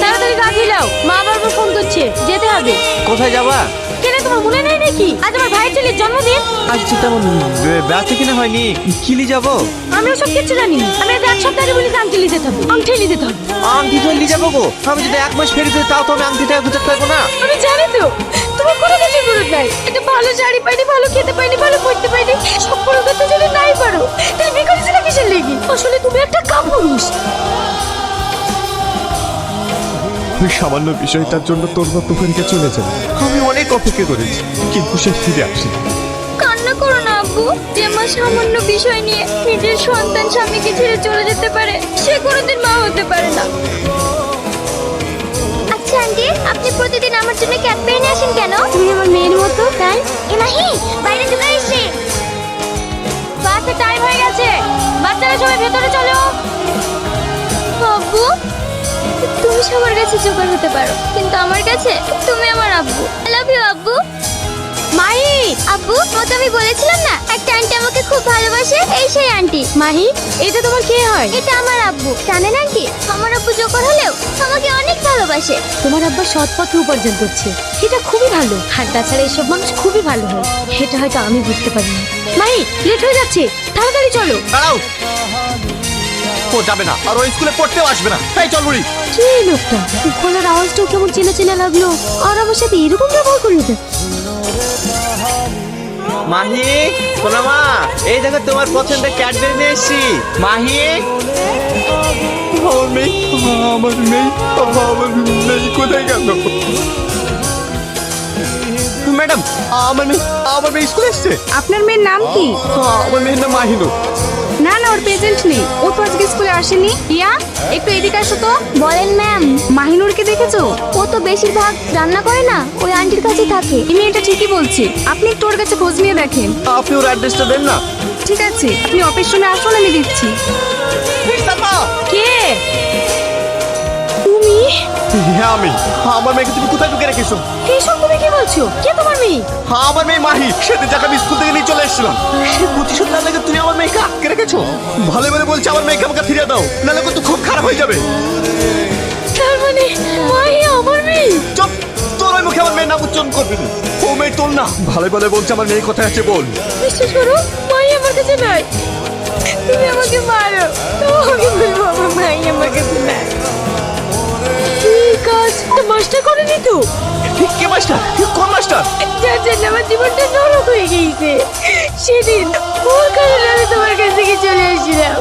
তাড়াতাড়ি গা খিলাও, মা বারবার ফোন করছে, যেতে হবে। কোথায় যাবা? কেন তোমার মনে নেই নাকি আজ আমার ভাইয়ের ছেলের জন্মদিন? আজ তো তেমন বেড়াতে কিনা হয়নি, কিলি যাবো। আমি ওসব কিচ্ছু জানি না। আমি আজ এক সপ্তাহ আগে বলি আংটি যেতে হবে, আংটি যেতে হবে। আংটি তো নিয়ে যাবো গো, আমি যদি 1 মাস ফেরি দিই তাও তো আমি আংটিটা গুছাতে পারবো না। আমি জানি তো তোমার কোনো কিছু গুরুত্ব নাই। একটা ভালো শাড়ি পাইনি, ভালো খেতে পাইনি, ভালো পড়তে পাইনি, সব পুরো করতে যদি নাই পারো তাহলে বিয়ে করেছিলে কিসের লেগে? আসলে তুমি একটা কাপুরুষ। ওই সামান্য বিষয়টার জন্য তোর মা তোকে চলে যাবে। আমি অনেক অপেক্ষা করেছি, কিন্তু সে ফিরে আসে। কান্না করো না আব্বু। যে মা সামান্য বিষয় নিয়ে নিজের সন্তান স্বামীকে ছেড়ে চলে যেতে পারে, সে কোনোদিন মা হতে পারে না। আচ্ছা আন্টি, আপনি প্রতিদিন আমার জন্য ক্যাপ পেয়ে নিয়ে আসেন কেন? তুমি আমার মেয়ের মতো, তাই? এমাহি, বাইরে চলে এসেছে। বাসে টাইম হয়ে গেছে, বাচ্চারা সবাই ভেতরে চলো। আব্বু, তুমি সবার কাছে জোগাড় হতে পারো, কিন্তু আমার কাছে তুমি আমার আব্বু। আই লাভ ইউ আব্বু। মাহি, আব্বু, তোমাকে আমি বলেছিলাম না একটা আন্টি আমাকে খুব ভালোবাসে, এই সেই আন্টি। মাহি, এটা তোমার কে হয়? এটা আমার আব্বু। জানেন আন্টি, আমার আব্বু জোকর হলেও আমাকে অনেক ভালোবাসে। তোমার আব্বা সৎ পথে উপার্জন করছে, এটা খুবই ভালো। আর তাছাড়া এসব মানুষ খুবই ভালো হয়, এটা হয়তো আমি বুঝতে পারিনি। মাহি, লেট হয়ে যাচ্ছে, তাড়াতাড়ি চলো। দাঁড়াও, ও যাবে না আর ও স্কুলে পড়তেও আসবে না। এই চল বুড়ি। কি এই লোকটা? গলার আওয়াজটাও কেমন চেনা চেনা লাগলো, আর আমার সাথে এরকম ব্যবহার করলো কেন? মাহি, সোনা মা, এই দেখো তোমার পছন্দের ক্যাডবেরি নিয়ে এসেছি। মাহি, আমার মেয়ে, আমার মেয়ে, আমার মেয়ে কোথায় গেল? ম্যাডাম, আমার মেয়ে স্কুলে এসছে। আপনার মেয়ের নাম কি? আমার মেয়ের নাম মাহিনুর। না না, ওর প্রেজেন্ট নেই, ও তো আজকে স্কুলে আসেনি। রিয়া, একটু এদিকে আসো তো। বলেন ম্যাম। মাহিনুরকে দেখেছো? ও তো বেশিরভাগ রান্না করে না, ওই আন্টির কাছে থাকে। এই মেয়েটা ঠিকই বলছে, আপনি একটু ওর কাছে খোঁজ নিয়ে দেখেন। আপনি ওর অ্যাড্রেসটা দেন না। ঠিক আছে, আপনি অফিস রুমে আসুন, আমি দিচ্ছি। কে তুমি? হ্যাঁ আমি। আমার মেয়েকে তুমি কোথায় ঢুকে রেখেছো? এইসব তুমি কি বলছো? কে তোমার মেয়ে? আমার মেয়ে মাহি, সেদিন যাকে আমি স্কুল থেকে নিয়ে চলে এসেছিলাম। প্রতিশোধ না লাগে তুমি আমার মেয়েকে আটকে রেখেছো। ভালো ভালো বলছে আমার মেয়েকে আমাকে ফিরিয়ে দাও, নাহলে কিন্তু খুব খারাপ হয়ে যাবে। তার মানে মাহি আমার মেয়ে? চুপ, তোর ওই মুখে আমার মেয়ের নাম উচ্চারণ করবি না। ও মেয়ে তোর না। ভালো ভালো বলছে আমার মেয়ে কোথায় আছে বল। বিশ্বাস করো, মাহি আমার কাছে নাই। তুমি আমাকে মারো, তোমাকে বলবো আমার মাহি আমার কাছে নাই। এই কাজ তো মাস্টার করেনি তো? কে মাস্টার? কোন মাস্টার? যার জন্য আমার জীবনটা নরক হয়ে গিয়েছে। সেদিন ওর কারণে আমি তোমার কাছ থেকে চলে এসেছিলাম।